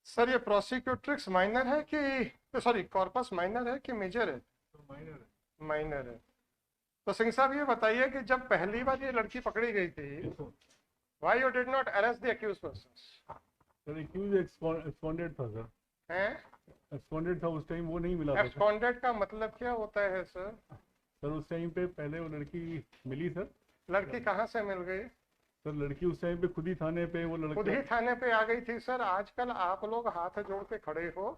Sir ये प्रोसिक्यूट्रिक्स minor है कि सॉरी कॉर्पस माइनर है कि मेजर है? माइनर है। तो सिंह साहब ये बताइए कि जब पहली बार ये लड़की पकड़ी गई थी, why you did not arrest the accused persons? Sir accused absconded था सर। हैं? एक्सपॉन्डेड था उस टाइम, वो नहीं मिला था। एब्सकॉन्डेड का मतलब क्या होता है सर? सर उस टाइम पे पहले वो लड़की मिली सर। लड़की कहाँ से मिल गई? सर लड़की उस टाइम पे खुद ही थाने पे वो खुद ही थाने पे आ गई थी सर। आजकल आप लोग हाथ जोड़ के खड़े हो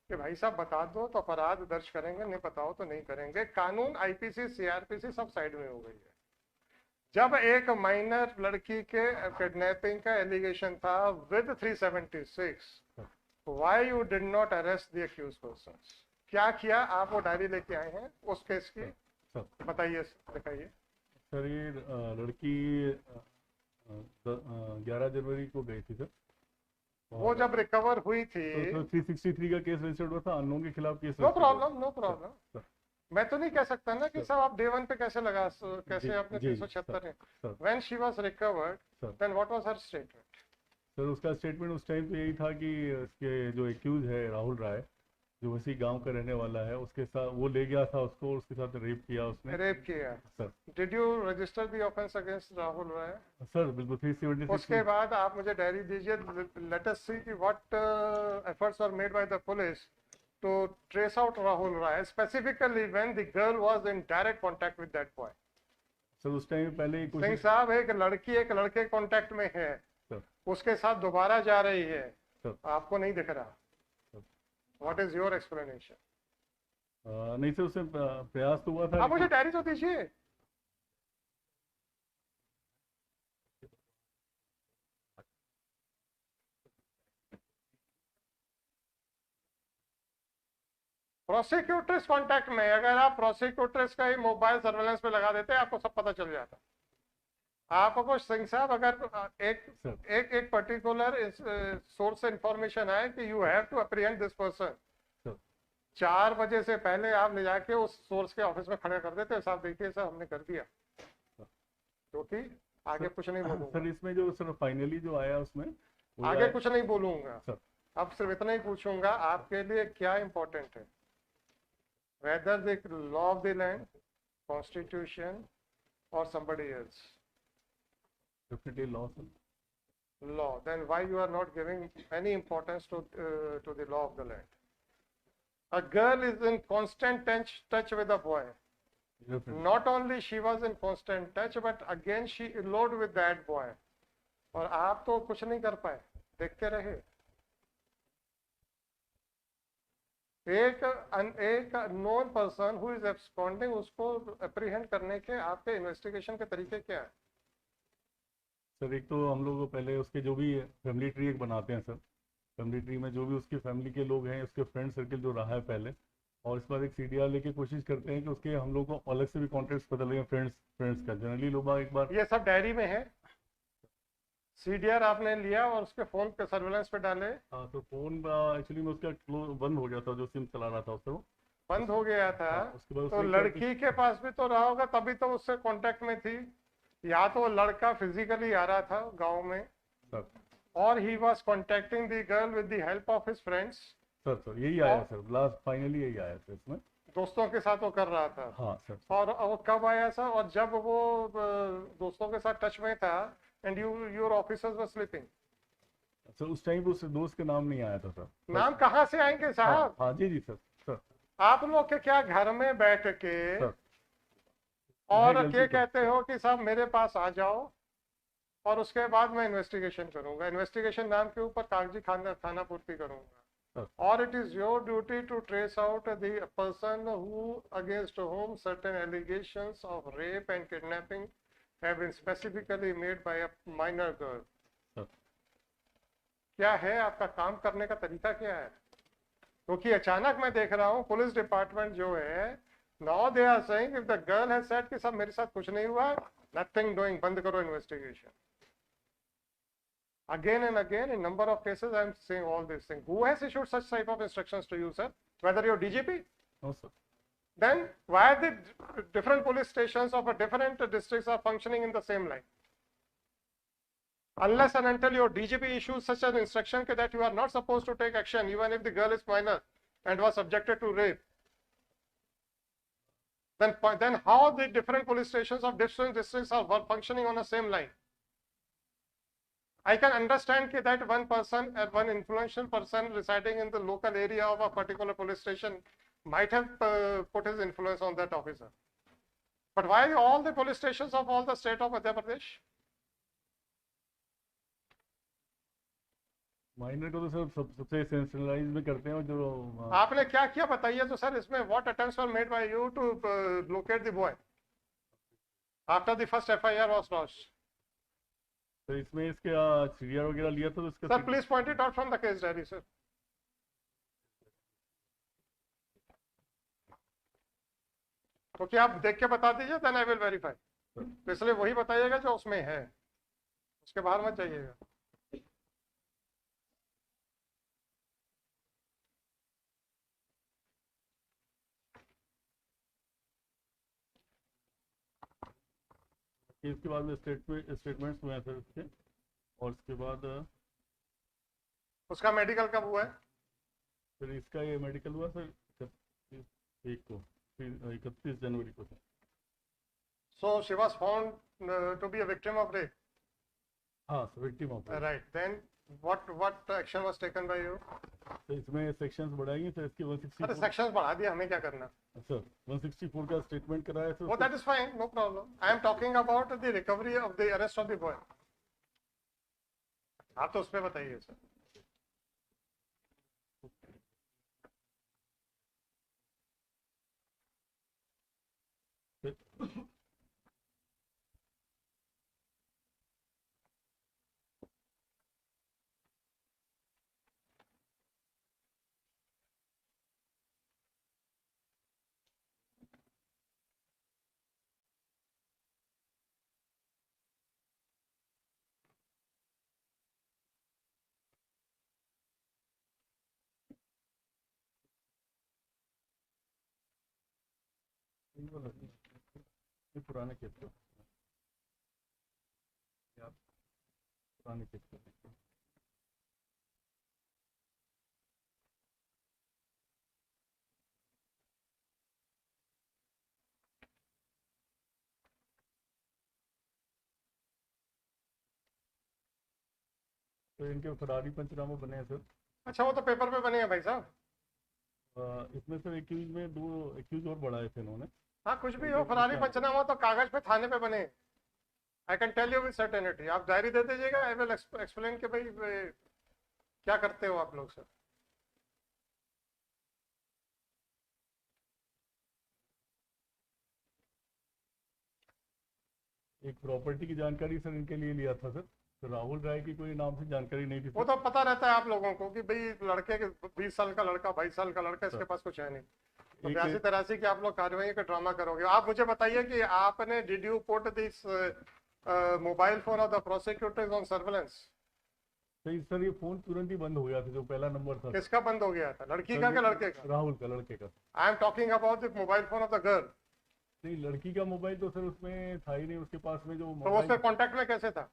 कि भाई साहब बता दो तो अपराध दर्ज करेंगे, नहीं बताओ तो नहीं करेंगे। कानून, आईपीसी, सीआरपीसी सब साइड में हो गई है। जब एक माइनर लड़की के किडनैपिंग का एलिगेशन था with 376, why you did not arrest the accused persons? क्या किया? आप वो डायरी लेके आए हैं उस केस की, बताइए, दिखाइए। सर ये लड़की 11 जनवरी को गई थी सर। वो जब रिकवर हुई थी तो 363 का केस रजिस्टर्ड हुआ था, अननोन के खिलाफ केस। No problem, no problem. मैं तो नहीं कह सकता ना कि साहब आप डे वन पे कैसे लगा, कैसे आपने 376 है। When she was recovered then what was her statement? Sir उसका स्टेटमेंट उस टाइम पे यही था कि उसके जो एक्यूज है राहुल राय, जो उसी गांव का रहने वाला है, उसके साथ वो ले गया था उसको, उसके साथ रेप किया उसने। रेप किया sir. Did you register the offence against Rahul Rai? Sir बिल्कुल 376। उसके बाद आप मुझे डायरी दीजिए। लेट अस सी कि what efforts were made by the police to trace out Rahul Rai, specifically when the girl was in direct contact with that boy. Sir उस time पहले सिंह साहब, एक लड़की एक लड़के कांटेक्ट में है, उसके साथ दोबारा जा रही है, आपको नहीं दिख रहा? What is your explanation? नहीं सर, उससे प्रयास तो हुआ था। आप मुझे डायरी तो दीजिए। प्रोसिक्यूटर्स कांटेक्ट में, अगर आप प्रोसिक्यूटर्स का ही मोबाइल सर्वेलेंस पे लगा देते आपको सब पता चल जाता। आपको सिंह साहब अगर एक पर्टिकुलर सोर्स से इंफॉर्मेशन है कि you have to apprehend this person, 4 बजे से पहले आप ले जाके उस सोर्स के ऑफिस में खड़े कर देते, साहब देखिए सर हमने कर दिया, क्योंकि आगे कुछ नहीं बोलूंगा सर। इसमें जो सर फाइनली जो आया उसमें आगे कुछ नहीं बोलूंगा, अब सिर्फ इतना ही पूछूंगा आपके लिए क्या इंपॉर्टेंट है, whether the law of the land, constitution or somebody else? Definitely law, sir. Law. Then why you are not giving any importance to the law of the land? A girl is in constant touch with a boy. Definitely. Not only she was in constant touch, but again she eloped with that boy. और आप तो कुछ नहीं कर पाए, देखते रहे। एक known person who is absconding, उसको अप्रीहेंड करने के आपके इन्वेस्टिगेशन के तरीके क्या है? सर एक तो हम लोग पहले उसके जो भी फैमिली ट्री एक बनाते हैं सर, फैमिली ट्री में जो भी उसकी फैमिली के लोग हैं, उसके फ्रेंड सर्कल जो रहा है पहले, और इस बार एक सीडीआर लेके कोशिश करते हैं कि उसके हम लोग को अलग से भी कॉन्टेक्ट पता लगे फ्रेंड्स का। जनरली लोग एक बार, ये सब डायरी में है, सीडीआर आपने लिया और उसके फोन पे सर्वेलेंस पे डाले? हाँ, तो फोन एक्चुअली में उसका बंद हो गया था, जो सिम चला रहा था उससे वो बंद हो गया था। तो लड़की के पास भी तो रहा होगा, तभी तो उससे कांटेक्ट में थी, या तो लड़का फिजिकली आ रहा था गांव में और he was contacting the girl with the help of his friends. Sir यही आया सर, लास्ट फाइनली यही आया सर, इसमें दोस्तों के साथ वो कर रहा था। हाँ सर। और वो कब आया सर? और जब वो दोस्तों के साथ टच में था and your officers were sleeping. Sir उस टाइम उस दोस्त के नाम नहीं आया था सर। नाम कहाँ से आएंगे साहब? हाँ जी सर। आप लोग के क्या घर में बैठ के और ये कहते हो कि साहब मेरे पास आ जाओ और उसके बाद मैं इन्वेस्टिगेशन करूंगा, इन्वेस्टिगेशन नाम के ऊपर कागजी खाना पूर्ति करूंगा, और it is your duty to trace out the person who against whom certain allegations of rape and kidnapping have been specifically made by a minor girl. क्या है आपका काम करने का तरीका, क्या है? क्योंकि अचानक मैं देख रहा हूँ पुलिस डिपार्टमेंट जो है, now they are saying if the girl has said कि सब मेरे साथ कुछ नहीं हुआ, नथिंग डूइंग, बंद करो investigation. Again and again in number of cases I am saying all these things. Who has issued such type of instructions to you, sir? Whether you're DGP? No, sir. Then why the different police stations of a different districts are functioning in the same line? unless and until your DGP issues such an instruction that you are not supposed to take action even if the girl is minor and was subjected to rape, then how the different police stations of different districts are functioning on the same line? I can understand that one person, one influential person residing in the local area of a particular police station might have put his influence on that officer. But why all the police stations of all the state of Madhya Pradesh? Minor को तो sir सबसे centralise में करते हैं, और जो आपने क्या किया बताइए तो सर इसमें? What attempts were made by you to locate the boy after the first FIR was launched? तो इसमें इसके सीडीआर वगैरह लिया था तो इसका sir please point it out from the case diary sir. तो क्या आप देख के बता दीजिए, देन आई विल वेरीफाई. तो इसलिए वही बताइएगा जो उसमें है, उसके बाहर मत जाइएगा. इसके बाद में स्टेटमेंट्स हुए हैं सर इसके, और इसके बाद उसका मेडिकल कब हुआ है? फिर इसका ये मेडिकल हुआ सर 31 जनवरी को sir. So she was found to be a victim of rape. हाँ sir, victim of. Right. Then what action was taken by you? तो इसमें सेक्शंस बढ़ाएंगे सर इसके अरे 164. सेक्शंस बढ़ा दिया, हमें क्या करना? सर 164 का स्टेटमेंट कराया sir. Oh, that is fine, no problem. I am talking about the recovery of the arrest of the boy. आप तो उस पर बताइए सर. ये पुराने केस को, पुराने केस को. तो इनके फरारी पंचनामा बने हैं सर. अच्छा, वो तो पेपर पे बने हैं भाई साहब. इसमें सर एक्यूज में 2 एक्यूज और बढ़ाए थे इन्होंने. हाँ, कुछ भी हो, फरारी पंचनामा तो कागज पे थाने पे बने. I can tell you with certainty. आप डायरी दे दीजिएगा, आई विल एक्सप्लेन कि भाई क्या करते हो आप लोग सर. एक प्रॉपर्टी की जानकारी सर इनके लिए लिया था सर, तो राहुल राय की कोई नाम से जानकारी नहीं थी वो सर. तो पता रहता है आप लोगों को कि भाई लड़के के 20 साल का लड़का, 22 साल का लड़का, इसके पास कुछ है नहीं. तो 82-83 की आप लोग कार्रवाई का ड्रामा करोगे. आप मुझे बताइए कि आपने did you put this mobile phone of the prosecutors on surveillance? Sir ये फोन तुरंत ही बंद हो गया था, जो पहला नंबर था. किसका बंद हो गया था, लड़की का कि लड़के का? राहुल का, लड़के का. I am talking about the mobile phone of the girl. नहीं, लड़की का मोबाइल तो सर उसमें था ही नहीं उसके पास में. जो तो उस पे कांटेक्ट में कैसे था?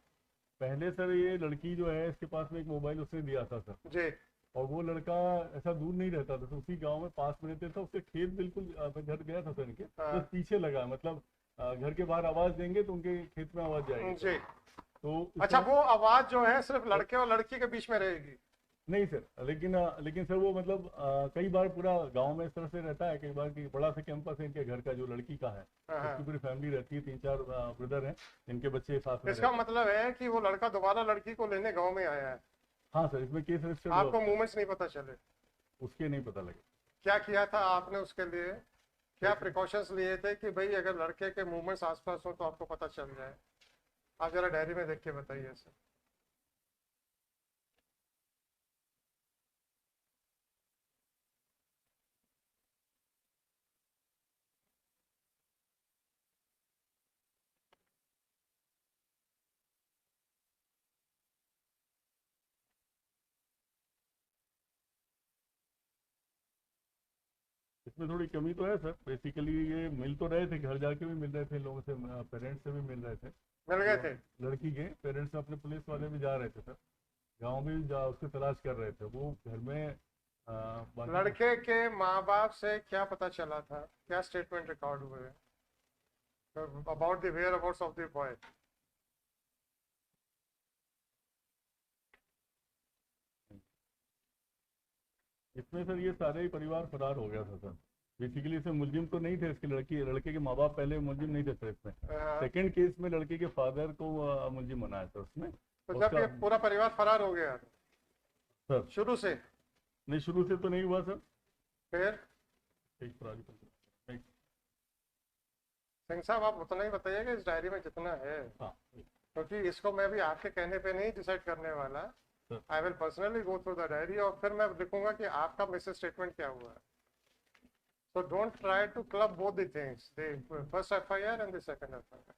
पहले सर ये लड़की जो है इसके पास में एक मोबाइल उसने दिया था सर जी. और वो लड़का ऐसा दूर नहीं रहता था, तो उसी गांव में पास में रहते था. उसके खेत बिल्कुल, मैं घर गया था सर इनके, बस पीछे लगा, मतलब घर के बाहर आवाज देंगे तो उनके खेत में आवाज जाएगी जी. तो अच्छा, वो आवाज जो है सिर्फ लड़के और लड़की के बीच में रहेगी? नहीं सर, लेकिन सर वो मतलब कई बार पूरा गांव में इस तरह से रहता है, कई बार कि बड़ा सा कैंपस है इनके घर का जो लड़की का है, उसकी पूरी फैमिली रहती है, 3-4 ब्रदर हैं, इनके बच्चे साथ में. इसका मतलब है कि वो लड़का दोबारा लड़की को लेने गांव में आया है? हाँ सर, इसमें केस रजिस्टर. आपको मूवमेंट्स नहीं पता चले? उसके नहीं पता लगे. क्या किया था आपने उसके लिए? क्या प्रिकॉशंस लिए थे कि भाई अगर लड़के के मूवमेंट्स आसपास हो तो आपको पता चल जाए? आप जरा डायरी में देख के बताइए सर. इसमें थोड़ी कमी तो है सर। बेसिकली ये मिल तो रहे थे, घर जाके भी मिल रहे थे लोगों से, पेरेंट्स से भी मिल रहे थे। मिल गए थे? लड़की के पेरेंट्स अपने पुलिस वाले भी जा रहे थे सर, गाँव में भी जा उसकी तलाश कर रहे थे। वो घर में बाकी लड़के के माँ बाप से क्या पता चला था, क्या स्टेटमेंट रिकॉर्ड हुए about the whereabouts of the boy? इसमें सर ये सारे ही परिवार फरार हो गया था सर। बेसिकली इसमें मुलजिम तो नहीं थे, इसके लड़के के माँ बाप पहले मुलजिम नहीं थे सर इसमें। सेकंड केस में लड़के के फादर को मुलजिम बनाया था उसमें। तो जब ये पूरा परिवार फरार हो गया सर, शुरू से? नहीं, शुरू से तो नहीं हुआ सर। फिर सिंह साहब, आप उतना ही बताइएगा इस डायरी में जितना है। हाँ, क्योंकि इसको मैं भी आपके कहने पे नहीं डिसाइड करने वाला। I will personally go through the diary और फिर मैं लिखूंगा कि आपका मिसेस स्टेटमेंट क्या हुआ है। So don't try to club both the things, the first FIR and the second FIR.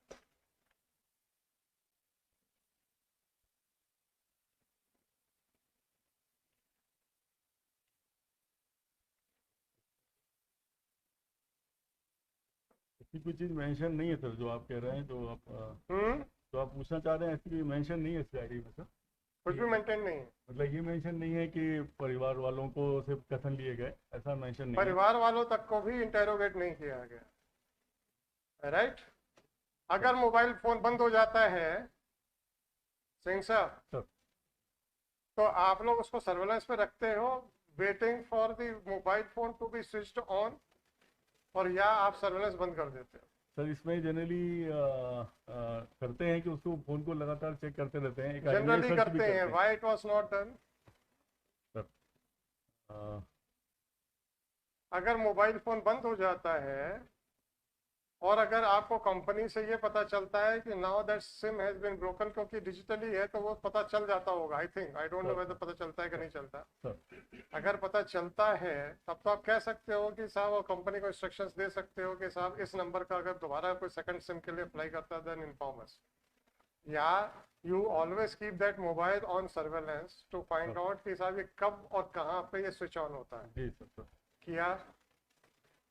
ऐसी कोई चीज मेंशन नहीं है सर जो आप कह रहे हैं, जो आप पूछना चाह रहे हैं, ऐसी कोई मेंशन नहीं है इस डायरी में सर। कुछ भी मेंटेन नहीं है? मतलब ये मेंशन नहीं है कि परिवार वालों को सिर्फ कथन लिए गए, ऐसा मेंशन नहीं परिवार वालों तक को भी इंटेरोगेट नहीं किया गया, राइट? अगर मोबाइल फोन बंद हो जाता है सिंह साहब, तो आप लोग उसको सर्वेलेंस पे रखते हो waiting for the mobile phone to be switched on, और या आप सर्वेलेंस बंद कर देते हो? सर इसमें जनरली करते हैं कि उसको फोन को लगातार चेक करते रहते हैं, जनरली करते हैं। Why it was not done? Sir अगर मोबाइल फोन बंद हो जाता है और अगर आपको कंपनी से ये पता चलता है कि now that sim has been broken, क्योंकि डिजिटली है तो वो पता चल जाता होगा, I think, I don't know whether पता चलता है कि नहीं चलता। अगर पता चलता है तब तो आप कह सकते हो कि साहब, और कंपनी को इंस्ट्रक्शंस दे सकते हो कि साहब इस नंबर का अगर दोबारा कोई सेकंड सिम के लिए अप्लाई करता है देन इन्फॉर्म अस, या you always keep that mobile on surveillance to find out कि साहब ये कब और कहाँ पे ये स्विच ऑन होता है। जी सर। किया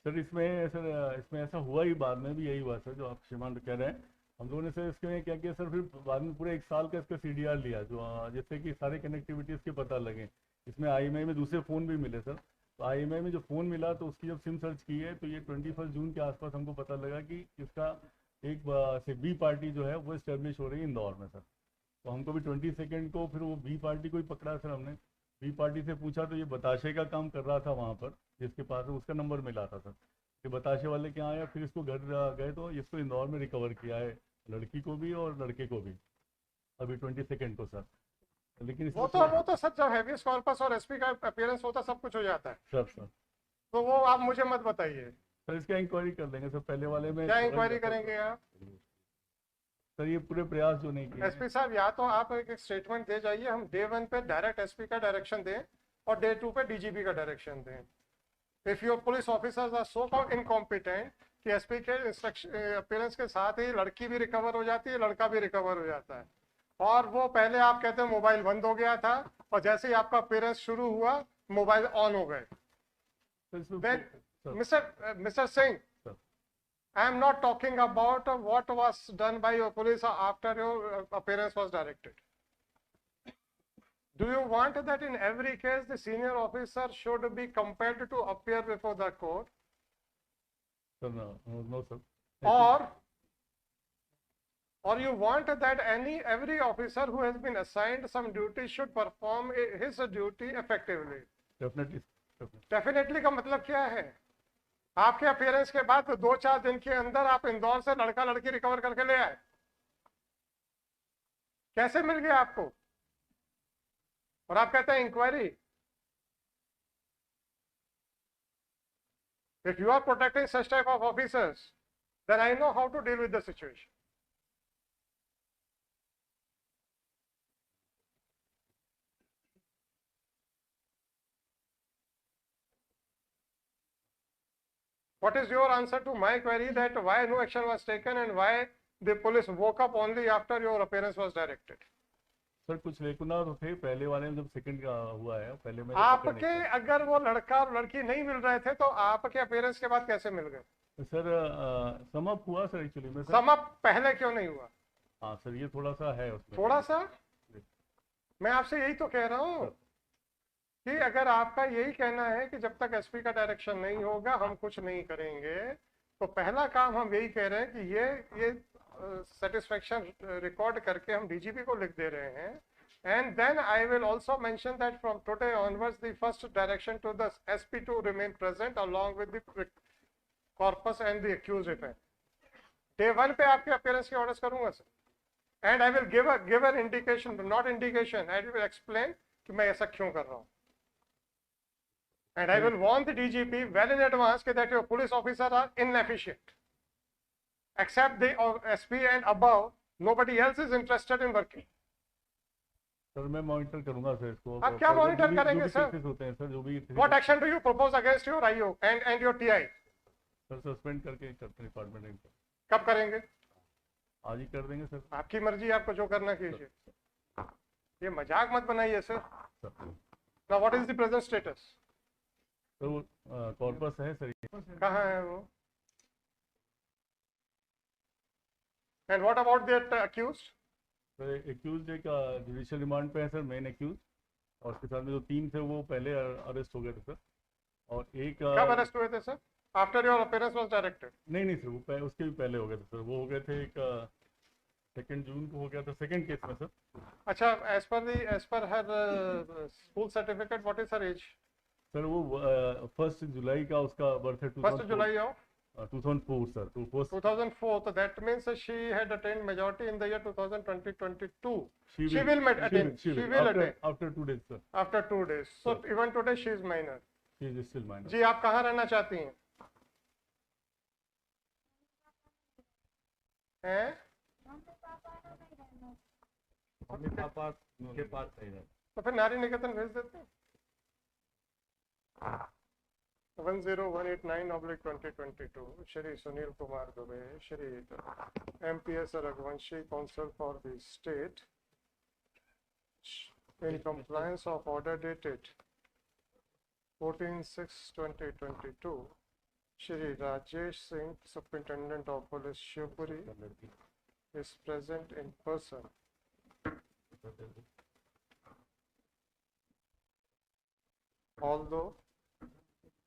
सर इसमें ऐसा हुआ ही, बाद में भी यही हुआ सर जो आप श्रीमान कह रहे हैं। हम लोगों ने सर इसमें क्या किया सर, फिर बाद में पूरे 1 साल का इसका CDR लिया, जो जिससे कि सारे कनेक्टिविटीज़ के पता लगे। इसमें IMEI में दूसरे फ़ोन भी मिले सर। तो IMEI में जो फ़ोन मिला तो उसकी जब सिम सर्च की है तो ये 21 जून के आसपास हमको पता लगा कि इसका एक से B पार्टी जो है वो इस्टेब्लिश हो रही है इंदौर में सर। तो हमको भी 22 को फिर वो B पार्टी को ही पकड़ा सर हमने। B पार्टी से पूछा तो ये बताशे का काम कर रहा था वहाँ पर, जिसके पास उसका नंबर मिला था सर। ये बताशे वाले के यहाँ आया, फिर इसको घर गए तो इसको इंदौर में रिकवर किया है, लड़की को भी और लड़के को भी, अभी 22 को सर। लेकिन वो तो सर जब हैबियस कॉर्पस और SP का अपीयरेंस होता सब कुछ हो जाता है सर। तो वो आप मुझे मत बताइए सर, इसका इंक्वायरी कर लेंगे सर। पहले वाले में क्या इंक्वायरी करेंगे आप? सर ये पूरे प्रयास जो नहीं किए। SP साहब, या तो आप एक स्टेटमेंट दे जाइए, हम Day 1 पे डायरेक्ट SP का डायरेक्शन दें और Day 2 पे DGP का डायरेक्शन दें। If your police officers are so incompetent कि SP के इंस्ट्रक्शन अपीयरेंस के साथ ही लड़की भी रिकवर हो जाती है, लड़का भी रिकवर हो जाता है, और वो पहले आप कहते हैं मोबाइल बंद हो गया था और जैसे ही आपका अपीयरेंस शुरू हुआ मोबाइल ऑन हो गए। Mister Singh, I am not talking about what was done by your police after your appearance was directed. Do you want that in every case the senior officer should be compelled to appear before the court? Sir, no sir. Or you want that every officer who has been assigned some duty should perform his duty effectively? Definitely. Definitely का मतलब क्या है? आपके appearance के बाद 2-4 दिन के अंदर आप इंदौर से लड़का लड़की रिकवर करके ले आए, कैसे मिल गया आपको? और आप कहते हैं inquiry. If you are protecting such type of officers then I know how to deal with the situation. What is your answer to my query that why no action was taken and why the police woke up only after your appearance was directed? Sir कुछ लेकुना तो थे पहले वाले में, जब second का हुआ है पहले में जब पकड़ नहीं आपके पाया। अगर वो लड़का और लड़की नहीं मिल रहे थे तो आपके अपीयरेंस के बाद कैसे मिल गए? तो सर सम अप हुआ सर एक्चुअली में सर। सम अप पहले क्यों नहीं हुआ? हाँ सर ये थोड़ा सा है उसमें। थोड़ा सा? जी, मैं आपसे यही तो कह रहा हूँ सर। कि अगर आपका यही कहना है कि जब तक एसपी का डायरेक्शन नहीं होगा हम कुछ नहीं करेंगे, तो पहला काम हम यही कह रहे हैं कि ये सेटिस्फेक्शन रिकॉर्ड करके हम डीजीपी को लिख दे रहे हैं। And then I will also mention that from today onwards, the first direction to the SP to remain present along with the corpus and the accused if any. Day 1 पे आपके appearance के orders करूंगा sir, and I will give an indication, not indication, I will explain कि मैं ऐसा क्यों कर रहा हूँ, and I will warn the DGP well in advance that your police officers are inefficient. Except the SP and above, nobody else is interested in working. Sir मैं monitor करूंगा sir इसको। आप क्या मॉनिटर करेंगे सर? केसेस होते हैं sir जो भी। What action do you propose against your IO and your TI? Sir suspend करके करते डिपार्टमेंट में। कब करेंगे? आज ही कर देंगे सर। आपकी मर्जी, आपको जो करना कीजिए, ये मजाक मत बनाइए sir. Now what is the present status? Sir वो कॉर्पस है सर। कहाँ है वो? And what about the accused? Sir accused एक जुडिशियल रिमांड पे है सर, मेन एक्यूज, और उसके साथ में जो 3 थे वो पहले अरेस्ट हो गए थे सर। और एक कब अरेस्ट हुए थे sir? After your appearance was directed? नहीं सर वो उसके भी पहले हो गए थे सर। वो हो गए थे एक 2 जून को हो गया था सेकंड केस में सर। अच्छा, as per her school certificate, what is her age? Sir वो 1 जुलाई का उसका बर्थ है। 1 July of 2004 sir. 2004. So that means she had attained majority in the year 2020-22. She She will attain. She will attain after 2 days sir। after 2 days. So even today she is minor. She is still minor। जी, आप कहाँ रहना चाहती हैं? हैं? Mummy papa के पास है। तो फिर नारी निकेतन भेज देते हैं। 10189/2022 Shri Sunil Kumar Dubey, Shri MPS Raghuvanshi, council for the state, in compliance of order dated 14/6/2022, Shri Rajesh Singh, Superintendent of Police, Shivpuri, is present in person. Although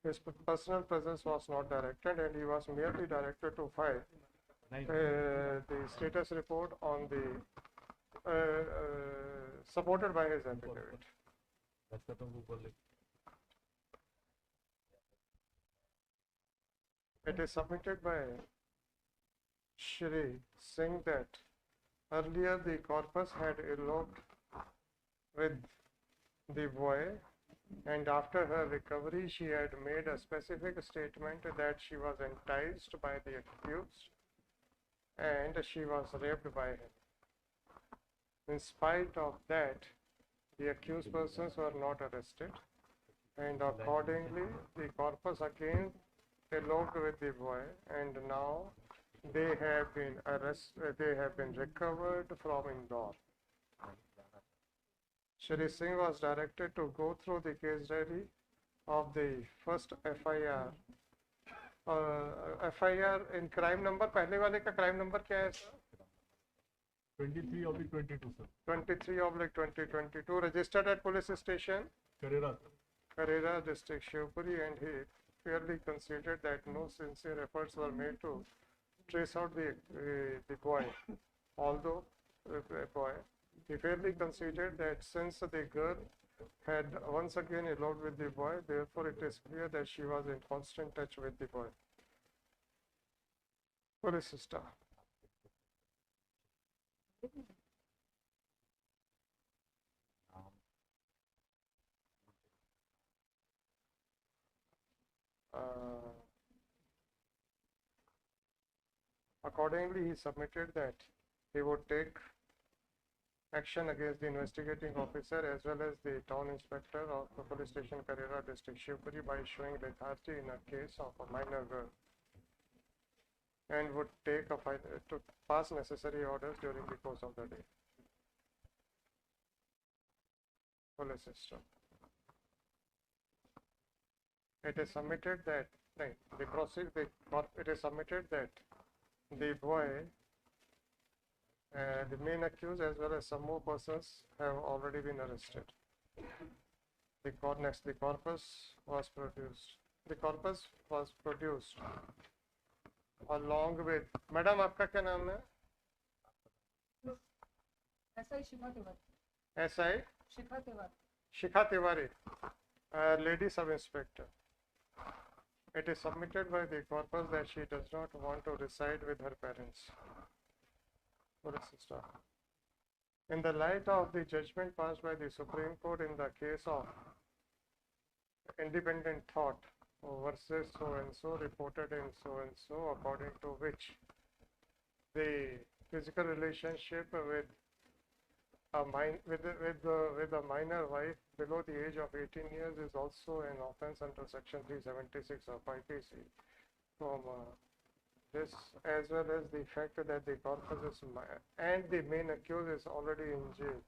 his personal presence was not directed and he was merely directed to file the status report on the supported by his affidavit. It is submitted by Shri Singh that earlier the corpus had eloped with the boy, and after her recovery she had made a specific statement that she was enticed by the accused and she was raped by him. In spite of that, the accused persons were not arrested, and accordingly the corpus again eloped with the boy, and now they have been recovered from Indore. Shri Singh was directed to go through the case diary of the first FIR. FIR in crime number, पहले वाले का crime number क्या है sir? 23/22 sir. 23/2022, registered at police station Karera, district Shivpuri, and he fairly considered that no sincere efforts were made to trace out the boy. Although he fairly considered that since the girl had once again eloped with the boy, therefore it is clear that she was in constant touch with the boy. Police staff. Accordingly, he submitted that he would take action against the investigating officer as well as the town inspector of the police station Karera, district Shivpuri, by showing lethargy in a case of a minor girl, and would take to pass necessary orders during the course of the day. police system. It is submitted that it is submitted that the boy, the main accused as well as some more persons have already been arrested. The corpus was produced. The corpus was produced along with. Madam आपका क्या नाम है? SI Shikha Tiwari. SI Shikha Tiwari. Shikha Tiwari, lady sub inspector. It is submitted by the corpus that she does not want to reside with her parents. Police sister. In the light of the judgment passed by the Supreme Court in the case of Independent Thought versus so and so reported in so and so, according to which the physical relationship with a minor wife below the age of 18 years is also an offence under section 376 of IPC. From this, as well as the fact that the corpus is and the main accused is already in jail,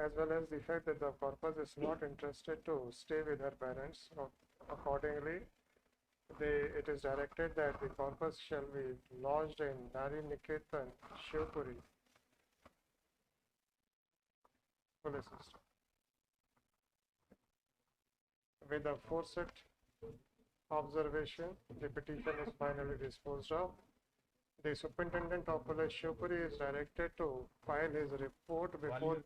as well as the fact that the corpus is not interested to stay with her parents. Accordingly, it is directed that the corpus shall be lodged in Nari Niketan, Shivpuri police system. With a forced observation, the petition is finally disposed of. The Superintendent of Police Shivpuri is directed to file his report before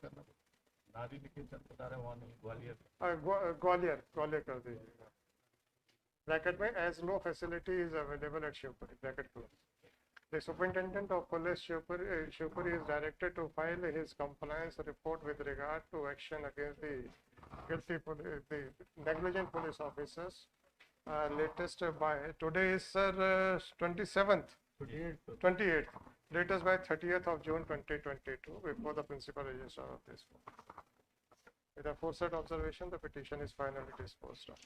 Gwalior कर दीजिएगा bracket में as no facility is available at Shivpuri bracket close. The Superintendent of Police Shivpuri is directed to file his compliance report with regard to action against the negligent police officers. Latest by today is 27th, 28th. Latest by 30th of June 2022 before the principal registrar of this court. With a forced observation, the petition is finally disposed of.